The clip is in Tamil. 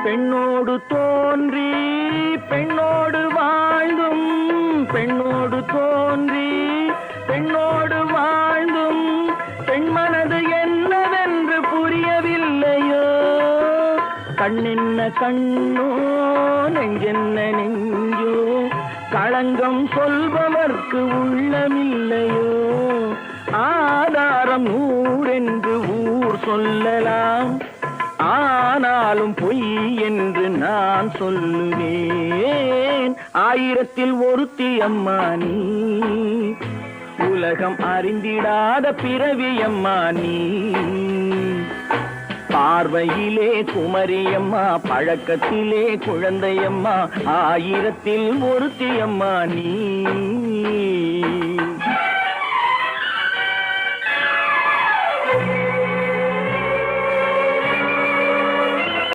பெண்ணோடு தோன்றி பெண்ணோடு வாழ்ந்தும், பெண்ணோடு தோன்றி பெண்ணோடு வாழ்ந்தும் பெண்மனது என்னவென்று புரியவில்லையோ. கண்ணென்ன கண்ணோ நெஞ்சென்ன நெஞ்சோ, களங்கம் சொல்பவர்க்கு உள்ளமில்லையோ. ஆதாரம் நூறென்று ஊர் சொல்லலாம், ஆனாலும் பொய் என்று நான் சொல்லுவேன். ஆயிரத்தில் ஒருத்தி அம்மா நீ, உலகம் அறிந்திடாத பிறவி அம்மா நீ. பார்வையிலே குமரியம்மா, பழக்கத்திலே குழந்தையம்மா, ஆயிரத்தில் ஒருத்தி அம்மா நீ.